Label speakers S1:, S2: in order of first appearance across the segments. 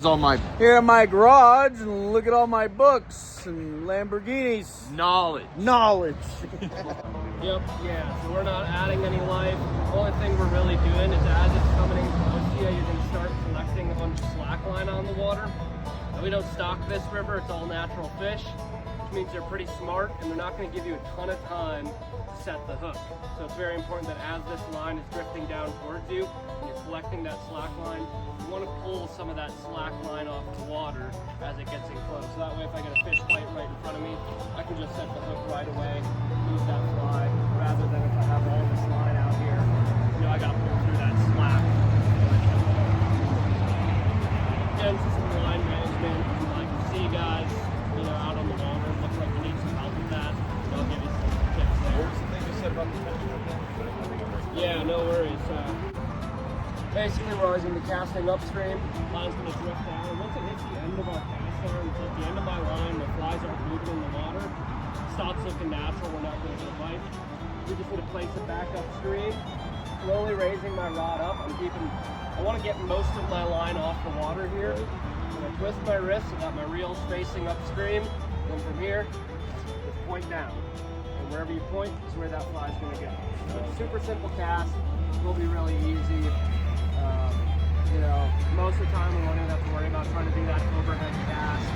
S1: Here in my garage, and look at all my books and Lamborghinis.
S2: Knowledge.
S3: Yep, yeah, so we're not adding any life. The only thing we're really doing is as it's coming close to you, you're going to start collecting a bunch of slack line on the water. And we don't stock this river, it's all natural fish, which means they're pretty smart and they're not going to give you a ton of time to set the hook. So it's very important that as this line is drifting down towards you and you're collecting that slack line, you want to pull some of that slack line off the water as it gets in close. So that way if I get a fish bite right in front of me, I can just set the hook right away, lose that fly, rather than if I have all this line out here, you know, I got to pull through that slack. Again, it's some line management. Like to see you guys, you know, out on the water. It looks like you need some help with that. I'll give you some tips there.
S2: What was the thing you said about the fish?
S3: Yeah, no worries. Basically, we're always going to be casting upstream. Line's going to drift down. Once it hits the end of our cast arm, so at the end of my line, the flies aren't moving in the water. It stops looking natural. We're not going to get a bite. We just need to place it back upstream. Slowly raising my rod up. I want to get most of my line off the water here. I'm going to twist my wrist so that my reel's facing upstream. Then from here, just point down. And wherever you point is where that fly's going to go. So it's a super simple cast. It will be really easy. You know, most of the time we won't even have to worry about trying to do that overhead cast.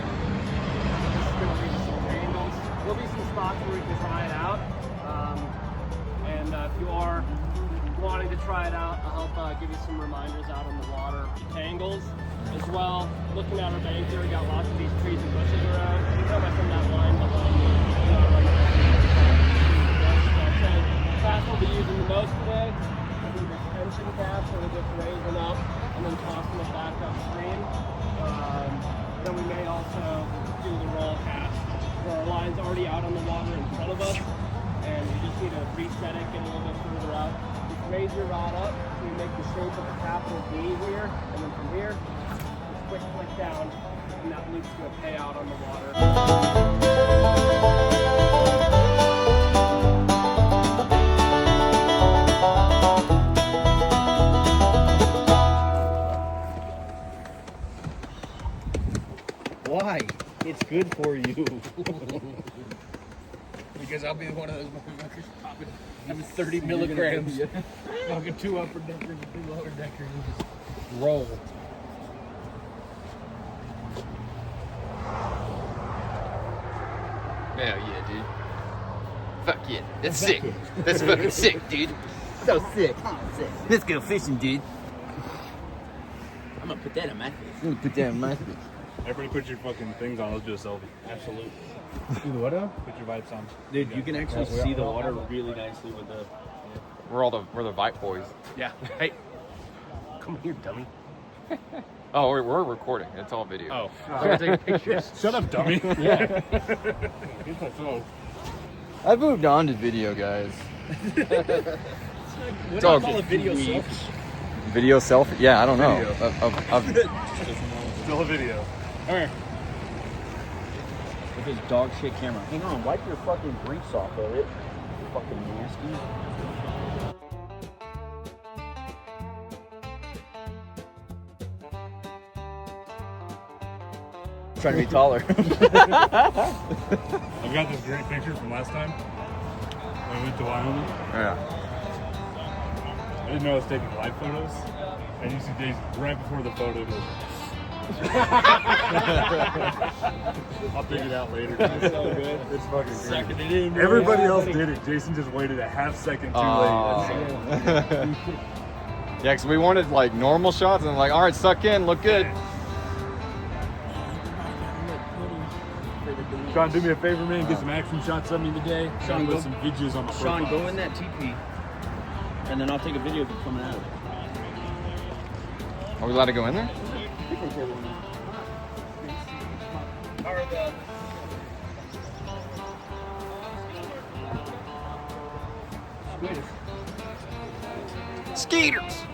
S3: This is going to be some angles. There'll be some spots where we can try it out. If you are wanting to try it out, I'll help give you some reminders out on the water. Angles as well. Looking at our bank here, we got lots of these trees and bushes around. Anytime I come that line behind me, cast we'll be using the most today. We'll do this tension cast where we're just raising up and then tossing it back upstream. Then we may also do the roll cast where our line's already out on the water in front of us and we just need to reset it, get a little bit further out. Just raise your rod up so you make the shape of a capital D here, and then from here, just quick flick down, and that leads to a payout on the water.
S1: Why? It's good for you.
S2: Because I'll be one of those motherfuckers popping
S1: 30 milligrams.
S2: Fucking 2 upper deckers and 2 lower deckers and just roll. Hell yeah, dude. Fuck yeah. That's sick. That's fucking sick, dude.
S1: So sick.
S2: Let's go fishing, dude.
S1: I'm gonna put that in my face.
S4: Everybody put your fucking things on, let's do a selfie.
S1: Absolutely.
S4: Do the what up? Put your vibes on.
S1: Dude, you can actually see the water really nicely with the...
S2: We're the Vipe boys.
S3: Yeah. Hey, come here, dummy.
S2: Oh, we're recording. It's all video.
S3: Oh, I'm taking pictures.
S4: Shut up, dummy.
S3: Yeah.
S4: Get my phone.
S1: I've moved on to video, guys.
S3: What
S2: do I
S3: call a video selfie?
S2: Video selfie? Yeah, I don't know.
S4: Video. Still a video.
S3: Alright.
S1: With his dog shit camera. Hang on, wipe your fucking grease off of it. Fucking nasty. Trying to be taller.
S4: I've got this great picture from last time when we went to Wyoming.
S2: Yeah.
S4: I didn't know I was taking live photos. And you see Jason right before the photo goes. I'll dig it out later.
S3: That's so good.
S4: It's fucking
S3: Sucking
S4: great.
S3: it in.
S4: Everybody else did it. Jason just waited a half second too late.
S2: Yeah, because we wanted like normal shots, and I'm like, all right, suck in, look good.
S4: Sean, do me a favor, man. Get some action shots of me today.
S1: Sean,
S4: Put
S1: go-
S4: some videos on my
S1: Sean,
S4: profile.
S1: go in that TP. And then I'll take a video of you coming out of it.
S2: Are we allowed to go in there? Skeeters.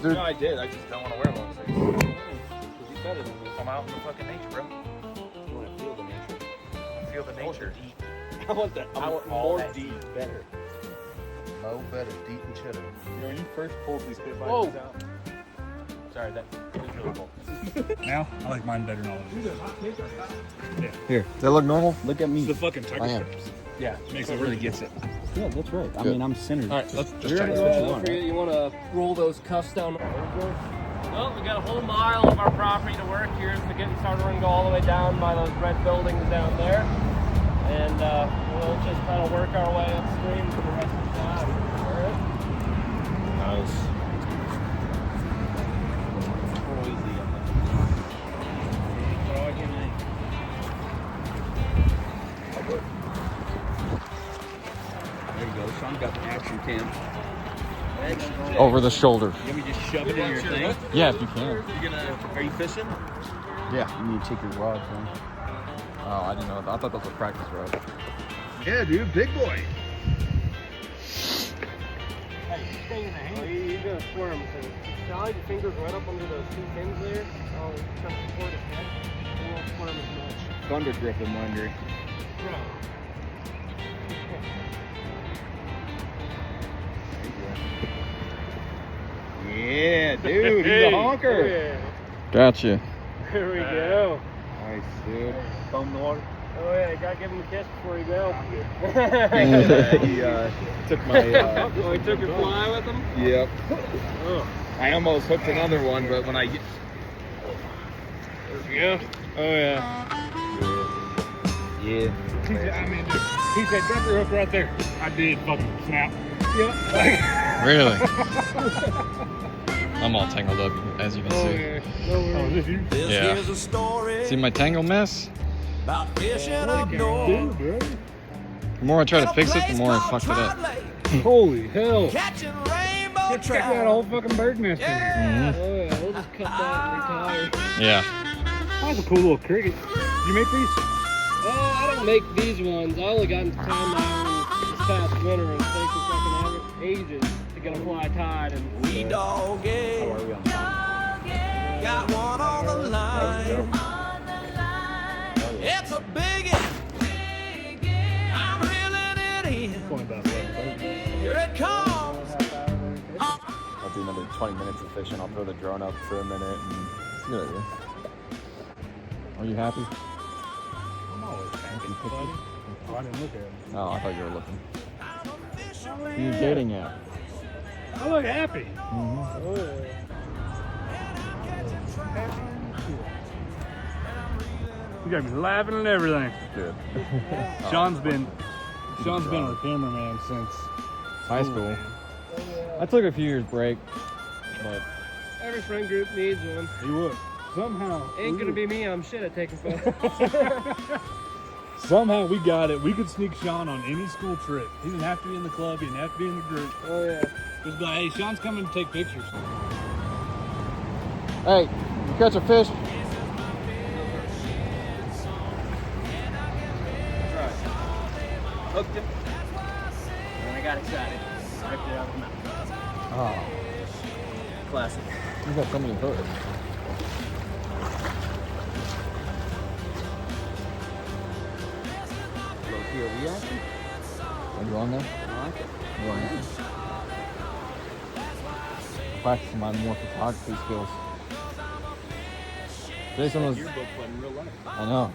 S2: Dude.
S5: No, I did. I just don't want to wear long sleeves. Because he's better than me. I'm out in the fucking nature, bro.
S1: You want to feel the nature?
S5: Feel the nature. I want that. I want more deep.
S2: Better. Mo better, deep and cheddar.
S4: You know, when you first pulled these spit
S5: Whoa.
S4: biters out.
S5: Sorry, that was really cool.
S4: Now, I like mine better than all of them.
S1: Here, they look normal. Look at
S4: It's
S1: me.
S4: the fucking tiger
S1: I am.
S4: strips.
S5: Yeah.
S4: Makes it really gets it.
S1: Yeah, that's right. I
S2: Good.
S1: mean, I'm centered.
S5: All right, let's just
S1: You're
S5: check
S1: right.
S5: this.
S1: What you
S3: Don't
S1: want,
S3: forget, you want to roll those cuffs down. Well, we got a whole mile of our property to work here, so getting started. We're going to go all the way down by those red buildings down there. And we'll just kind of work our way upstream for the rest of the time. All right?
S5: Nice.
S1: There you go. Sean got the action cam.
S2: Over the shoulder.
S1: Let me just shove it in your thing.
S2: Yeah, if you can.
S5: Are you fishing?
S2: Yeah.
S1: You need to take your rod, man.
S2: Oh, I didn't know. I thought that was a practice rod.
S1: Yeah, dude, big boy.
S3: Oh, you're going to squirm. So slide your fingers right up under those two pins there. Oh, kind of support his head. You won't squirm as much.
S1: Thunder griffin wondering. Yeah, dude, he's a honker.
S3: Yeah.
S2: Gotcha.
S3: There we go.
S1: Nice, dude. Foam the water.
S3: Oh yeah, you gotta give him a kiss before you go.
S1: He took my.
S3: Oh, he took your fly with him?
S1: Yep.
S3: Oh.
S1: I almost hooked another one, but when I get.
S3: There we go. Oh yeah.
S1: Yeah.
S4: I mean, dude, he said, drop your hook right there. I did fucking snap.
S2: Really? I'm all tangled up, as you can
S3: Oh
S2: see.
S3: yeah.
S4: Oh, is this you?
S2: Yeah. See my tangle mess?
S4: Dude, bro.
S2: The more I try to fix it, the more I fucked it up.
S4: Holy hell. Check that whole fucking bird nest in here.
S2: Mhm.
S3: Oh yeah, we'll just cut that and retire.
S2: Yeah.
S4: That's a cool little cricket. Did you make these?
S3: Oh, I don't make these ones. I only got into town now this past winter, and it takes us fucking ages to get a fly tied. And
S1: How are we on time?
S6: Got one on the line. It's a biggie. I'm reeling it in.
S4: 20 about that.
S6: Here it comes.
S2: I'll do another 20 minutes of fishing. I'll throw the drone up for a minute and it's a good idea. Are you happy?
S4: I'm always happy, buddy. Oh, I didn't look at it.
S2: Oh, I thought you were looking. Who you dating at?
S4: I look happy.
S3: oh yeah.
S4: You got me laughing and everything.
S2: Good.
S4: Sean's been our cameraman since
S2: High school. I took a few years break, but
S3: Every friend group needs one.
S4: he would. Somehow
S3: Ain't gonna be me. I'm shit at taking photos.
S4: Somehow we got it. We could sneak Sean on any school trip. He didn't have to be in the club. He didn't have to be in the group.
S3: Oh yeah.
S4: Just be like, hey, Sean's coming to take pictures.
S2: hey, you catch a fish?
S3: Hooked him. And I got excited. Ripped it out of the mouth.
S2: Oh,
S3: Classic.
S2: you got so many hooks.
S1: Low POV action?
S2: Are you on there?
S1: I like it.
S2: You on there? Practicing my more photography skills. Jason was.
S1: You're both playing real life.
S2: I know.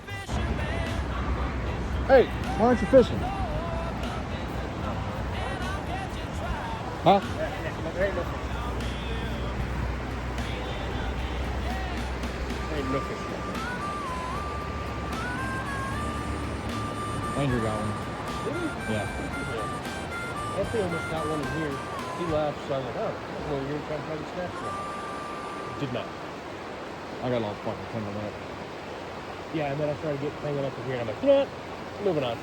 S2: Hey, why aren't you fishing? Huh? Andrew got one. Yeah.
S3: I think I almost got one in here. He laughed, so I was like, oh, that's one you're trying to snatch from. Did not.
S2: I got all fucking tangled up.
S3: Yeah, and then I started getting tangled up in here, and I'm like, you know what? Moving on.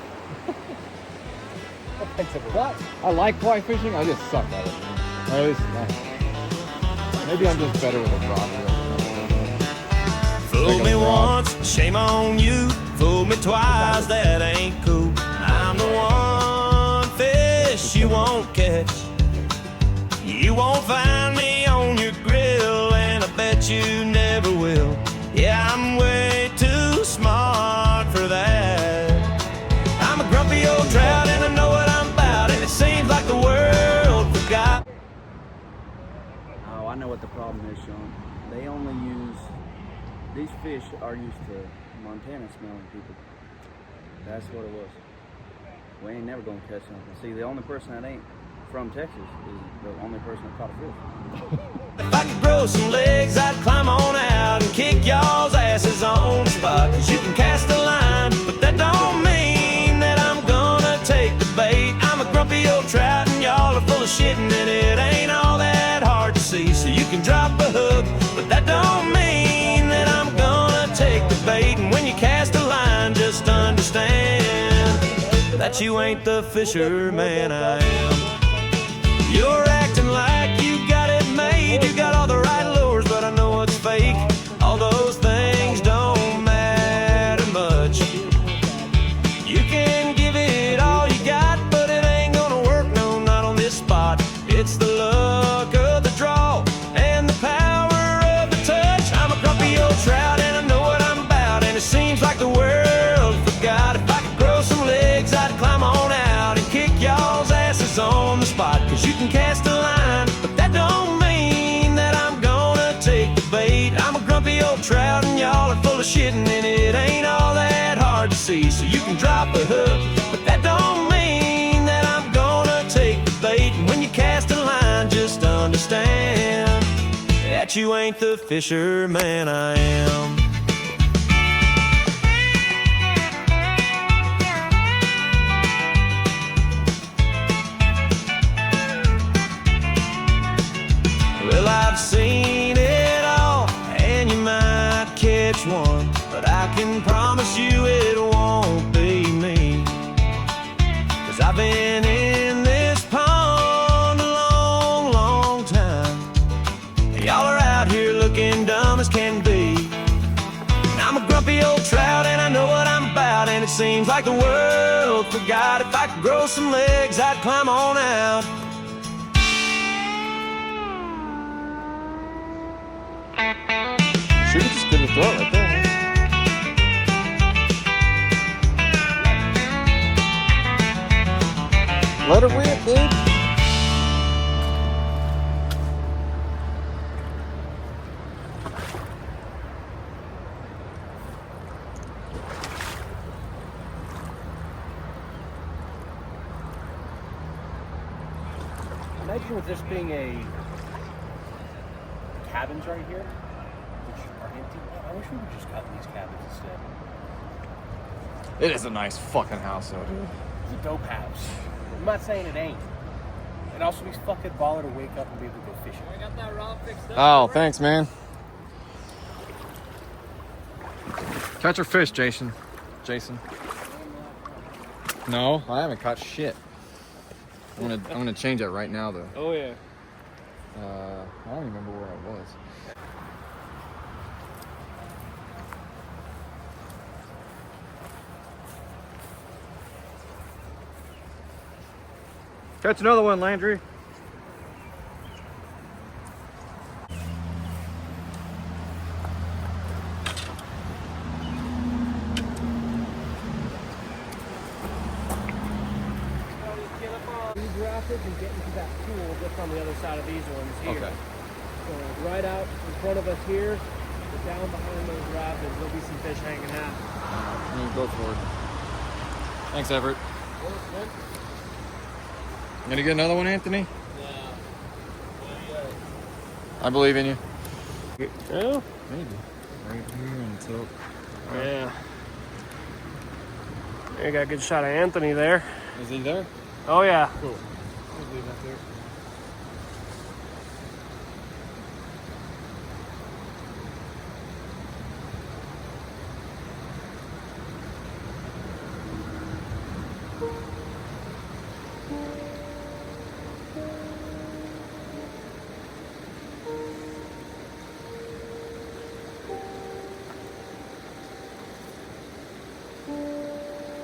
S2: What? I like fly fishing, I just suck at it. Or at least, maybe I'm just better with a rod reel.
S6: Fool me once, shame on you. Fool me twice, that ain't cool. I'm the one fish you won't catch. You won't find me on your grill, and I bet you never will. Yeah, I'm way too smart for that. I'm a grumpy old
S1: I know what the problem is, Sean. They only use, these fish are used to Montana smelling people. That's what it was. We ain't never gonna catch something. See, the only person that ain't from Texas is the only person that caught a fish.
S6: If I could grow some legs, I'd climb on out and kick y'all's asses on the spot. 'Cause you can cast a line, but that don't mean that I'm gonna take the bait. I'm a grumpy old trout and y'all are full of shit, and it ain't all that hard to see. So you can drop a hook, but that don't mean that I'm gonna take the bait. And when you cast a line, just understand that you ain't the fisherman I am. You're acting like you got it made. You got all the right lures, but I know it's fake. All those things don't matter much. You can give it all you got, but it ain't gonna work, no, not on this spot. It's the luck of the draw and the power of the touch. I'm a grumpy old trout and I know what I'm about, and it seems like the world forgot. If I could grow some legs, I'd climb on out and kick y'all's asses on the spot. 'Cause you can cast a line, but that don't mean that I'm gonna take the bait. I'm a grumpy old trout and y'all are full of shit, and it ain't all that hard to see. So you can drop a hook, but that don't mean that I'm gonna take the bait. And when you cast a line, just understand that you ain't the fisherman I am. Well, I've seen it all, and you might catch one, but I can promise you it won't be me. 'Cause I've been in this pond a long, long time. Y'all are out here looking dumb as can be. And I'm a grumpy old trout and I know what I'm about, and it seems like the world forgot. If I could grow some legs, I'd climb on out.
S2: Should have just did a throw right there. Let her rip, dude.
S5: Imagine with this being a cabins right here, which are empty. I wish we would just cut these cabins instead.
S2: It is a nice fucking house, though, dude.
S5: It's a dope house. I'm not saying it ain't. And also, he's fucking baller to wake up and be able to go fishing.
S3: I got that rod fixed up.
S2: Oh, thanks, man. Catch your fish, Jason. No, I haven't caught shit. I'm gonna change that right now, though.
S3: Oh yeah.
S2: I don't remember where I was.
S1: Catch another one, Landry.
S3: These rapids and get into that pool just on the other side of these ones here.
S2: Okay.
S3: So right out in front of us here, but down behind those rapids, there'll be some fish hanging out.
S2: Go for it. Thanks, Everett. Gonna get another one, Anthony?
S3: Yeah.
S2: I believe in you.
S3: Oh?
S2: Maybe. Right here until.
S3: Yeah. You got a good shot of Anthony there.
S2: Is he there?
S3: Oh yeah.
S2: Cool. I'll leave that there.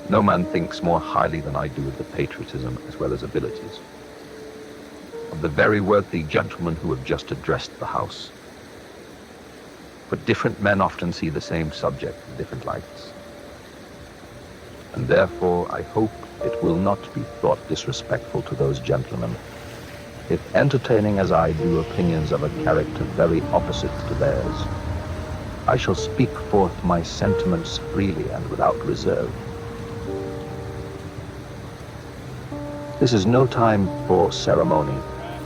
S7: No man thinks more highly than I do of the patriotism as well as abilities of the very worthy gentlemen who have just addressed the House. But different men often see the same subject in different lights. And therefore I hope it will not be thought disrespectful to those gentlemen if entertaining as I do opinions of a character very opposite to theirs, I shall speak forth my sentiments freely and without reserve. This is no time for ceremony.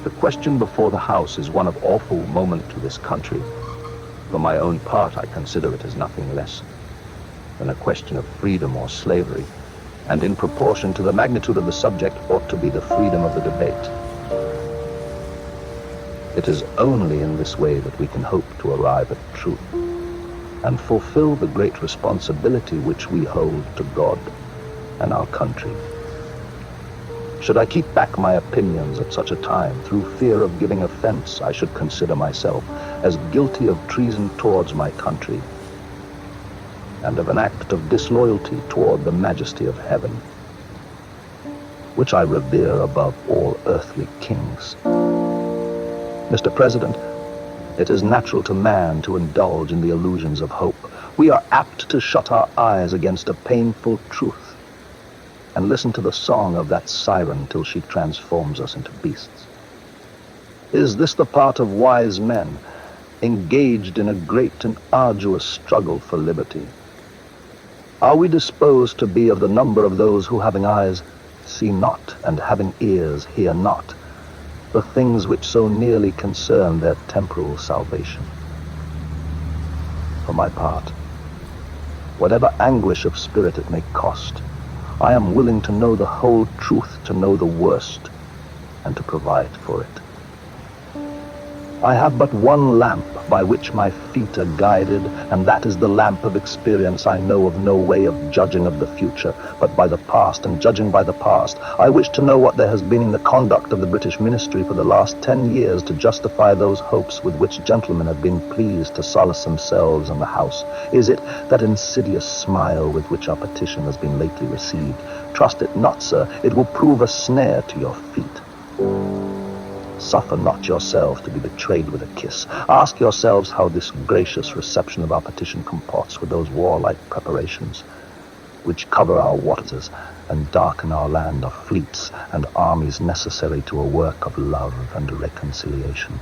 S7: The question before the House is one of awful moment to this country. For my own part, I consider it as nothing less than a question of freedom or slavery, and in proportion to the magnitude of the subject ought to be the freedom of the debate. It is only in this way that we can hope to arrive at truth and fulfill the great responsibility which we hold to God and our country. Should I keep back my opinions at such a time through fear of giving offense, I should consider myself as guilty of treason towards my country and of an act of disloyalty toward the majesty of heaven, which I revere above all earthly kings. Mr. President, it is natural to man to indulge in the illusions of hope. We are apt to shut our eyes against a painful truth and listen to the song of that siren till she transforms us into beasts. Is this the part of wise men engaged in a great and arduous struggle for liberty? Are we disposed to be of the number of those who, having eyes, see not, and having ears, hear not, the things which so nearly concern their temporal salvation? For my part, whatever anguish of spirit it may cost, I am willing to know the whole truth, to know the worst, and to provide for it. I have but one lamp by which my feet are guided, and that is the lamp of experience. I know of no way of judging of the future, but by the past, and judging by the past, I wish to know what there has been in the conduct of the British ministry for the last 10 years to justify those hopes with which gentlemen have been pleased to solace themselves and the House. Is it that insidious smile with which our petition has been lately received? Trust it not, sir, it will prove a snare to your feet. Suffer not yourselves to be betrayed with a kiss. Ask yourselves how this gracious reception of our petition comports with those warlike preparations which cover our waters and darken our land of fleets and armies necessary to a work of love and reconciliation.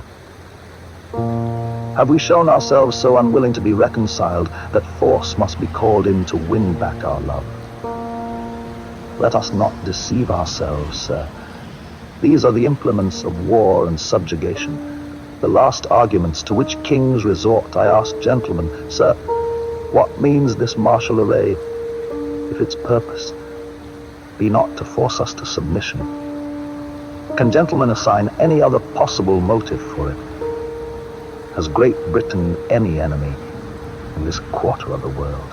S7: Have we shown ourselves so unwilling to be reconciled that force must be called in to win back our love? Let us not deceive ourselves, sir. These are the implements of war and subjugation, the last arguments to which kings resort. I ask gentlemen, sir, what means this martial array, if its purpose be not to force us to submission? Can gentlemen assign any other possible motive for it? Has Great Britain any enemy in this quarter of the world?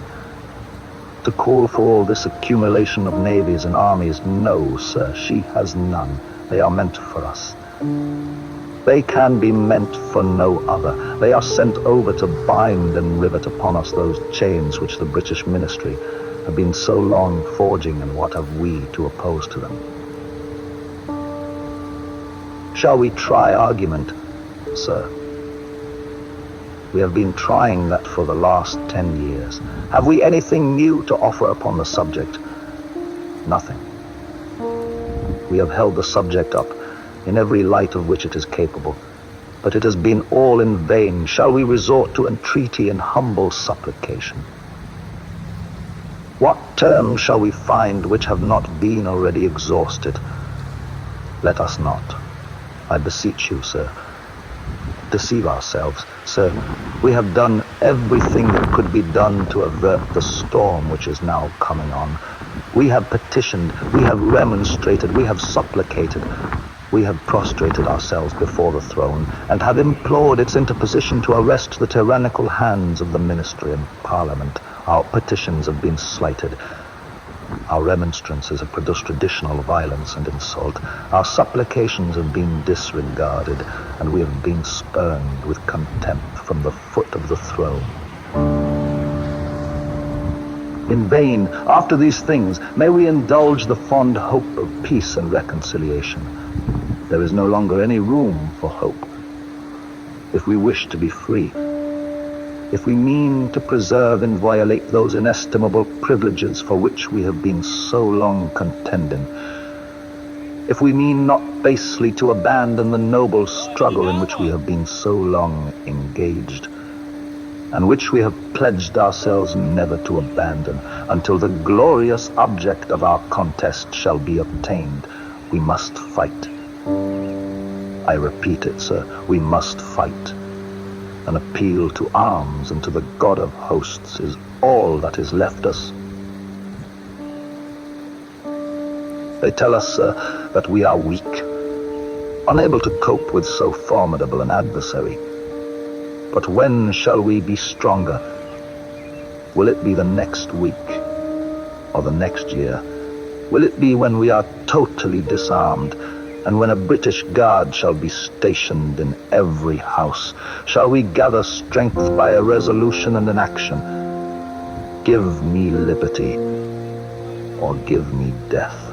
S7: To call for all this accumulation of navies and armies? No, sir, she has none. They are meant for us. They can be meant for no other. They are sent over to bind and rivet upon us those chains which the British ministry have been so long forging, and what have we to oppose to them? Shall we try argument, sir? We have been trying that for the last 10 years. Have we anything new to offer upon the subject? Nothing. We have held the subject up in every light of which it is capable, but it has been all in vain. Shall we resort to entreaty and humble supplication? What terms shall we find which have not been already exhausted? Let us not, I beseech you, sir, deceive ourselves. Sir, we have done everything that could be done to avert the storm which is now coming on. We have petitioned, we have remonstrated, we have supplicated, we have prostrated ourselves before the throne, and have implored its interposition to arrest the tyrannical hands of the ministry and parliament. Our petitions have been slighted. Our remonstrances have produced additional violence and insult. Our supplications have been disregarded, and we have been spurned with contempt from the foot of the throne. In vain, after these things, may we indulge the fond hope of peace and reconciliation. There is no longer any room for hope. If we wish to be free, if we mean to preserve and violate those inestimable privileges for which we have been so long contending, if we mean not basely to abandon the noble struggle in which we have been so long engaged, and which we have pledged ourselves never to abandon until the glorious object of our contest shall be obtained, we must fight. I repeat it, sir, we must fight. An appeal to arms and to the God of hosts is all that is left us. They tell us, sir, that we are weak, unable to cope with so formidable an adversary. But when shall we be stronger? Will it be the next week or the next year? Will it be when we are totally disarmed, and when a British guard shall be stationed in every house? Shall we gather strength by a resolution and an action? Give me liberty, or give me death.